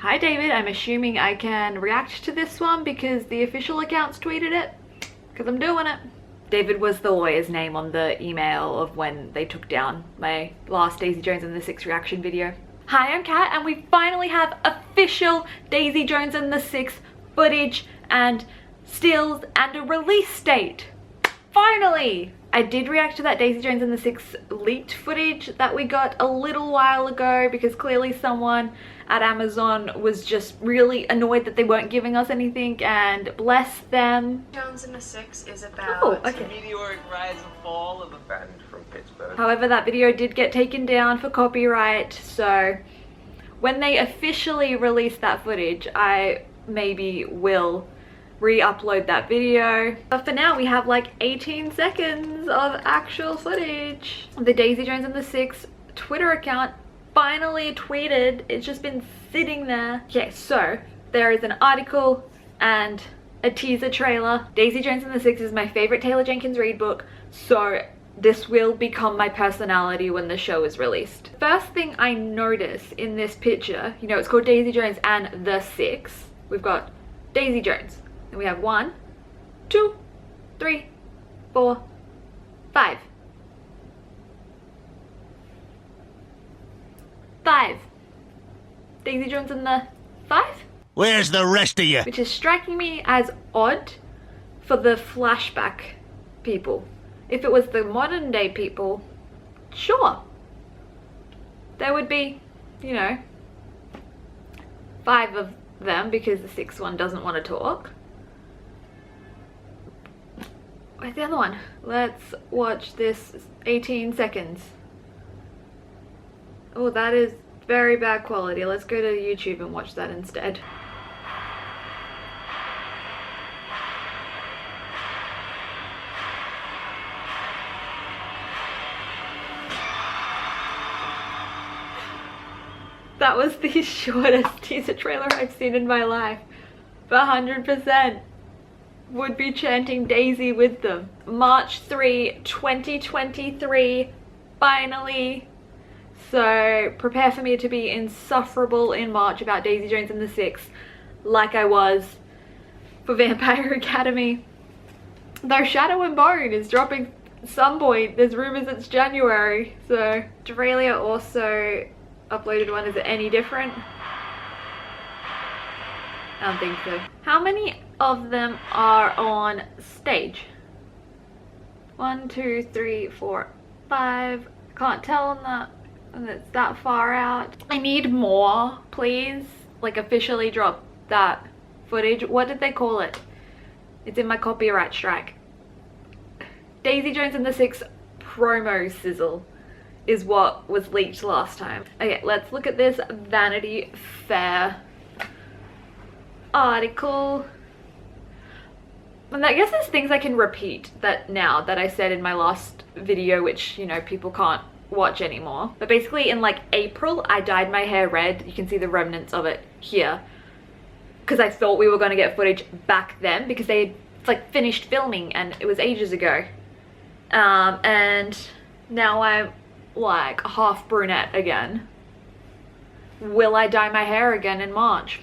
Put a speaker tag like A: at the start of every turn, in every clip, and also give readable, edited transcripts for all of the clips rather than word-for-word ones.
A: Hi David, I'm assuming I can react to this one because the official accounts tweeted it, because I'm doing it. David was the lawyer's name on the email of when they took down my last Daisy Jones and the Six reaction video. Hi, I'm Kat, and we finally have official Daisy Jones and the Six footage and stills and a release date. Finally! I did react to that Daisy Jones and the Six leaked footage that we got a little while ago because clearly someone at Amazon was just really annoyed that they weren't giving us anything, and bless them.
B: Jones and the Six is about
A: the
C: meteoric rise and fall of a band from Pittsburgh.
A: However, that video did get taken down for copyright, so when they officially release that footage, I maybe will re-upload that video. But for now, we have like 18 seconds of actual footage. The Daisy Jones and the Six Twitter account finally tweeted. It's just been sitting there. Okay, so there is an article and a teaser trailer. Daisy Jones and the Six is my favorite Taylor Jenkins Reid book, so this will become my personality when the show is released. First thing I notice in this picture, you know, it's called Daisy Jones and the Six. We've got Daisy Jones. And we have 1, 2, 3, 4, 5. 5. Daisy Jones and the 5?
D: Where's the rest of you?
A: Which is striking me as odd for the flashback people. If it was the modern day people, sure. There would be, you know, 5 of them because the 6th one doesn't want to talk. Where's the other one? Let's watch this 18 seconds. Oh, that is very bad quality. Let's go to YouTube and watch that instead. That was the shortest teaser trailer I've seen in my life. But 100%. Would be chanting Daisy with them. March 3, 2023, finally. So prepare for me to be insufferable in March about Daisy Jones and the Six, like I was for Vampire Academy. Though Shadow and Bone is dropping at some point. There's rumors it's January. So Australia also uploaded one. Is it any different? I don't think so. How many of them are on stage? 1, 2, 3, 4, 5. Can't tell on that, and it's that far out. I need more, please. Like, officially drop that footage. What did they call it? It's in my copyright strike. Daisy Jones and the Six promo sizzle is what was leaked last time. Okay, let's look at this Vanity Fair article. And I guess there's things I can repeat that now that I said in my last video, which, you know, people can't watch anymore. But basically in like April, I dyed my hair red. You can see the remnants of it here. Because I thought we were going to get footage back then because they had like finished filming and it was ages ago. And now I'm like half brunette again. Will I dye my hair again in March?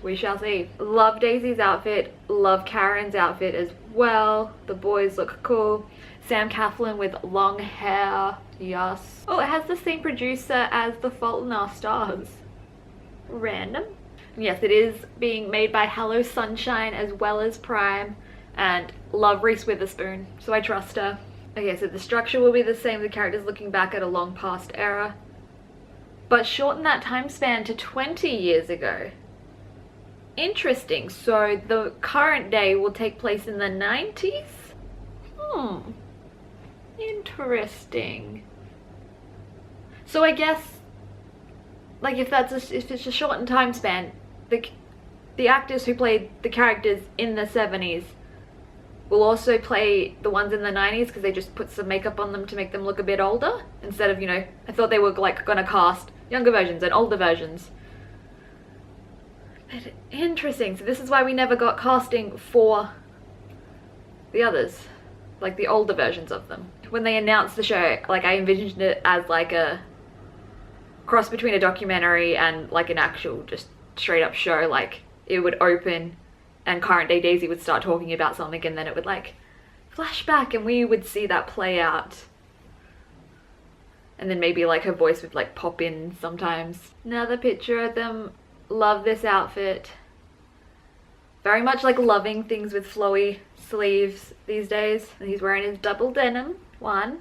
A: We shall see. Love Daisy's outfit, love Karen's outfit as well. The boys look cool. Sam Claflin with long hair, yes. Oh, it has the same producer as The Fault in Our Stars. Random. Yes, it is being made by Hello Sunshine as well as Prime, and love Reese Witherspoon, so I trust her. Okay, so the structure will be the same, the characters looking back at a long past era, but shorten that time span to 20 years ago. Interesting. So the current day will take place in the 90s? Interesting. So I guess, like, if it's a shortened time span, the actors who played the characters in the 70s will also play the ones in the 90s because they just put some makeup on them to make them look a bit older instead of, you know, I thought they were like gonna cast younger versions and older versions. Interesting. So this is why we never got casting for the others, like the older versions of them. When they announced the show, like I envisioned it as like a cross between a documentary and like an actual just straight up show. Like it would open and current day Daisy would start talking about something, and then it would like flash back and we would see that play out. And then maybe like her voice would like pop in sometimes. Another picture of them. Love this outfit. Very much like loving things with flowy sleeves these days. And he's wearing his double denim. 1,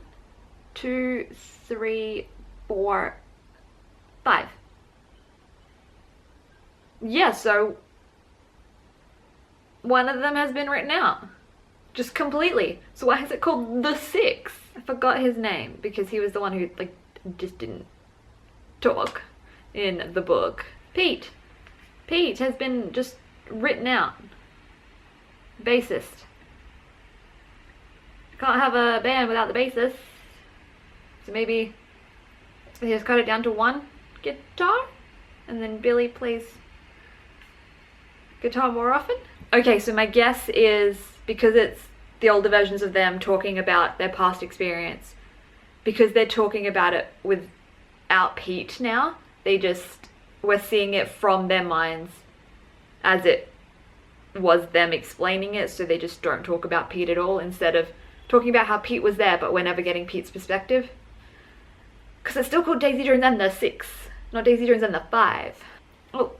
A: 2, 3, 4, 5. Yeah, so one of them has been written out. Just completely. So why is it called The Six? I forgot his name because he was the one who like just didn't talk in the book. Pete. Pete has been just written out. Bassist. Can't have a band without the bassist. So maybe they just cut it down to 1 guitar and then Billy plays guitar more often. Okay, so my guess is because it's the older versions of them talking about their past experience, because they're talking about it without Pete now, we're seeing it from their minds as it was them explaining it, so they just don't talk about Pete at all instead of talking about how Pete was there, but we're never getting Pete's perspective. Because it's still called Daisy Jones and the Six, not Daisy Jones and the Five. Oh.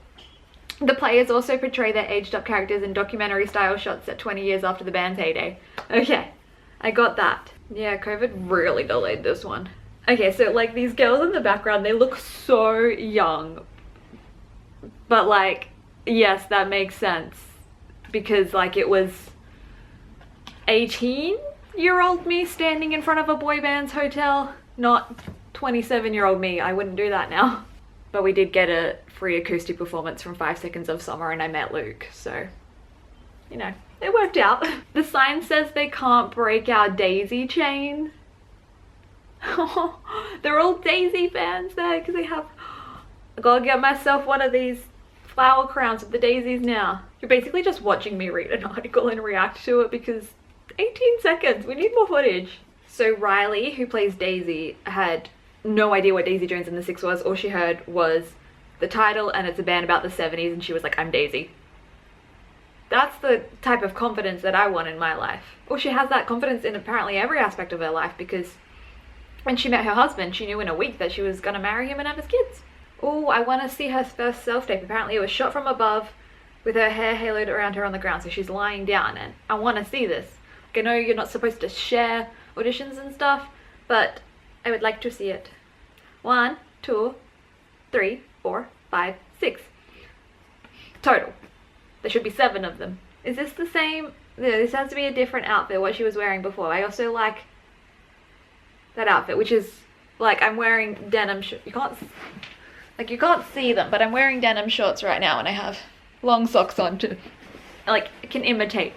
A: The players also portray their aged up characters in documentary style shots set 20 years after the band's heyday. Okay, I got that. Yeah, COVID really delayed this one. Okay, so like these girls in the background, they look so young. But like, yes, that makes sense. Because like it was 18-year-old me standing in front of a boy band's hotel, not 27-year-old me. I wouldn't do that now. But we did get a free acoustic performance from 5 Seconds of Summer and I met Luke, so, you know, it worked out. The sign says they can't break our daisy chain. They're all Daisy fans there because they have... I gotta get myself one of these flower crowns with the daisies now. You're basically just watching me read an article and react to it because 18 seconds, we need more footage. So Riley, who plays Daisy, had no idea what Daisy Jones and the Six was. All she heard was the title and it's a band about the 70s and she was like, I'm Daisy. That's the type of confidence that I want in my life. Well, she has that confidence in apparently every aspect of her life because when she met her husband, she knew in a week that she was gonna marry him and have his kids. Oh, I want to see her first self-tape. Apparently it was shot from above with her hair haloed around her on the ground, so she's lying down, and I want to see this. Like, I know you're not supposed to share auditions and stuff, but I would like to see it. 1, 2, 3, 4, 5, 6. Total. There should be 7 of them. Is this the same? Yeah, this has to be a different outfit, what she was wearing before. I also like that outfit, which is like I'm wearing denim shorts. You can't see them, but I'm wearing denim shorts right now and I have long socks on to like can imitate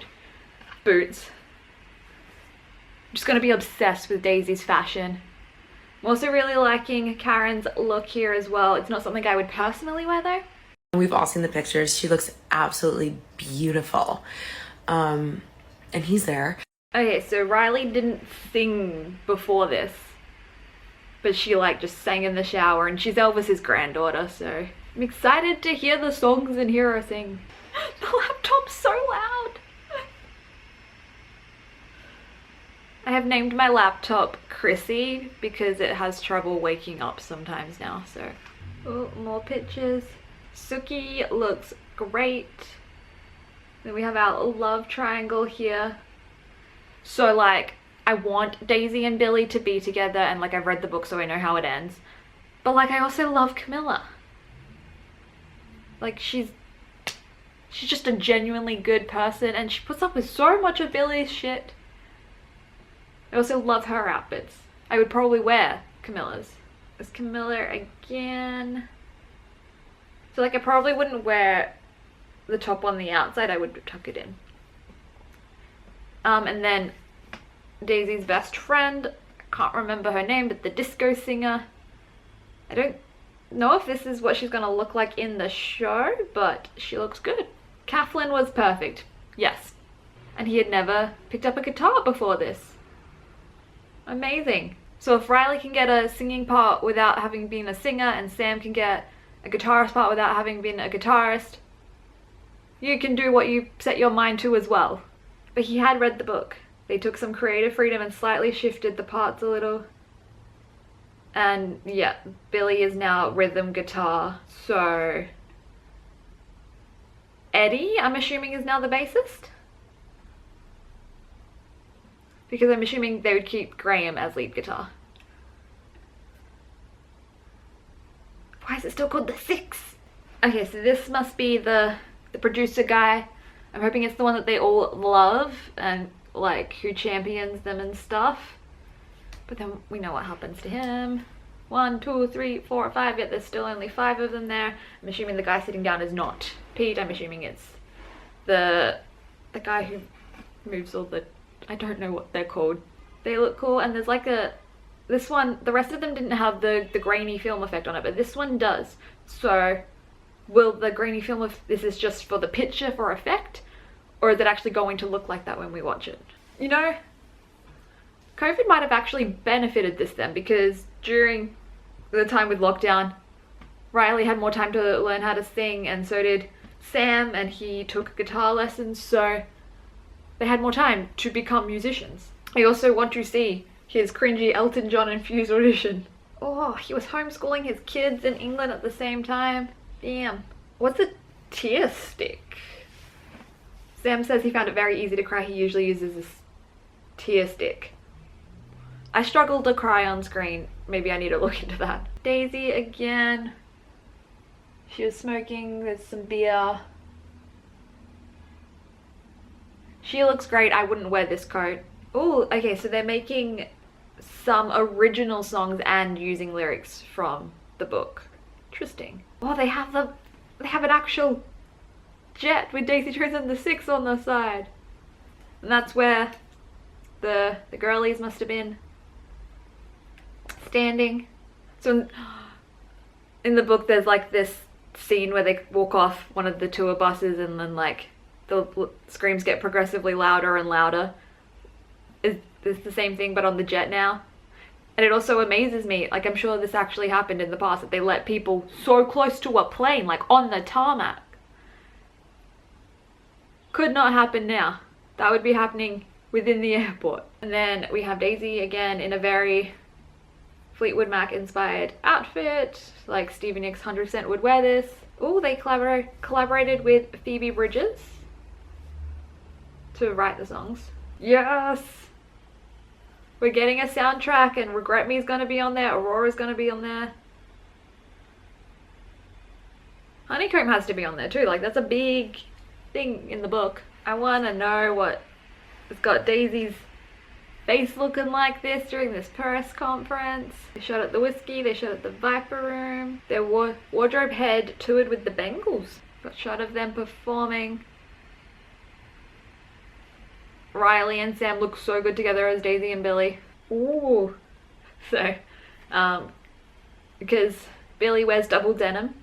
A: boots. I'm just gonna be obsessed with Daisy's fashion. I'm also really liking Karen's look here as well. It's not something I would personally wear though.
E: We've all seen the pictures. She looks absolutely beautiful. And he's there.
A: Okay, so Riley didn't sing before this, but she like just sang in the shower, and she's Elvis's granddaughter, so I'm excited to hear the songs and hear her sing. The laptop's so loud. I have named my laptop Chrissy because it has trouble waking up sometimes now, so. Oh, more pictures. Suki looks great. Then we have our love triangle here. So like, I want Daisy and Billy to be together, and like I've read the book so I know how it ends. But like I also love Camilla. Like she's just a genuinely good person and she puts up with so much of Billy's shit. I also love her outfits. I would probably wear Camilla's. There's Camilla again. So like I probably wouldn't wear the top on the outside, I would tuck it in. And then Daisy's best friend, I can't remember her name, but the disco singer. I don't know if this is what she's gonna look like in the show, but she looks good. Kathleen was perfect, yes. And he had never picked up a guitar before this. Amazing. So if Riley can get a singing part without having been a singer, and Sam can get a guitarist part without having been a guitarist, you can do what you set your mind to as well. But he had read the book. They took some creative freedom and slightly shifted the parts a little. And yeah, Billy is now rhythm guitar. So Eddie, I'm assuming, is now the bassist? Because I'm assuming they would keep Graham as lead guitar. Why is it still called The Six? Okay, so this must be the producer guy. I'm hoping it's the one that they all love and like who champions them and stuff. But then we know what happens to him. 1, 2, 3, 4, 5. Yet there's still only 5 of them there. I'm assuming the guy sitting down is not Pete. I'm assuming it's the guy who moves all the, I don't know what they're called. They look cool, and there's like this one, the rest of them didn't have the grainy film effect on it, but this one does. So will the grainy film, if this is just for the picture for effect, or is it actually going to look like that when we watch it? You know, COVID might have actually benefited this then, because during the time with lockdown, Riley had more time to learn how to sing, and so did Sam, and he took guitar lessons, so they had more time to become musicians. I also want to see his cringy Elton John infused audition. Oh, he was homeschooling his kids in England at the same time. Damn. What's a tear stick? Sam says he found it very easy to cry. He usually uses this tear stick. I struggle to cry on screen. Maybe I need to look into that. Daisy again. She was smoking with some beer. She looks great. I wouldn't wear this coat. Oh, okay, so they're making some original songs and using lyrics from the book. Interesting. Oh, they have an actual jet with Daisy Jones and the Six on the side. And that's where the girlies must have been standing. So in the book there's like this scene where they walk off one of the tour buses, and then like the screams get progressively louder and louder. Is this the same thing but on the jet now? And it also amazes me, like I'm sure this actually happened in the past, that they let people so close to a plane, like on the tarmac. Could not happen now. That would be happening within the airport. And then we have Daisy again in a very Fleetwood Mac inspired outfit, like Stevie Nicks 100% would wear this. Oh, they collaborated with Phoebe Bridgers to write the songs. Yes! We're getting a soundtrack, and Regret Me is going to be on there, Aurora's going to be on there. Honeycomb has to be on there too, like that's a big thing in the book. I want to know what it's got Daisy's face looking like this during this press conference. They shot at the Whiskey, they shot at the Viper Room. Their wardrobe head toured with the Bengals. Got shot of them performing. Riley and Sam look so good together as Daisy and Billy. Ooh. So, because Billy wears double denim.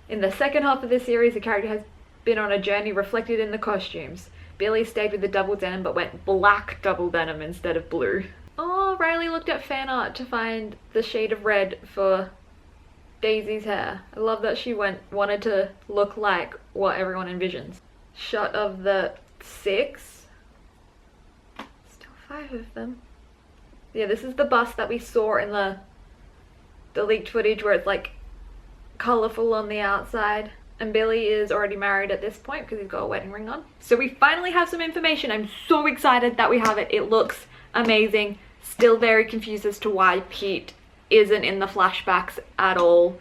A: In the second half of the series, the character has been on a journey reflected in the costumes. Billy stayed with the double denim but went black double denim instead of blue. Oh, Riley looked at fan art to find the shade of red for Daisy's hair. I love that she wanted to look like what everyone envisions. Shot of the Six. 5 of them. Yeah, this is the bus that we saw in the leaked footage where it's like colourful on the outside. And Billy is already married at this point because he's got a wedding ring on. So we finally have some information. I'm so excited that we have it. It looks amazing. Still very confused as to why Pete isn't in the flashbacks at all,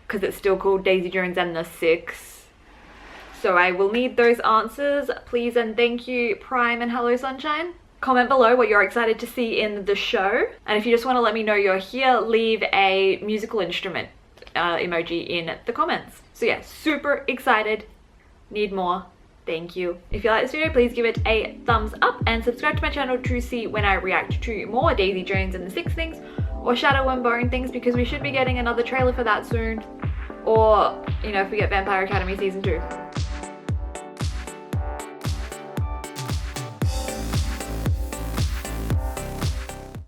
A: because it's still called Daisy Jones and the Six. So I will need those answers. Please and thank you, Prime and Hello Sunshine. Comment below what you're excited to see in the show. And if you just want to let me know you're here, leave a musical instrument emoji in the comments. So yeah, super excited. Need more. Thank you. If you like this video, please give it a thumbs up and subscribe to my channel to see when I react to more Daisy Jones and the Six things, or Shadow and Bone things, because we should be getting another trailer for that soon. Or, you know, if we get Vampire Academy Season 2.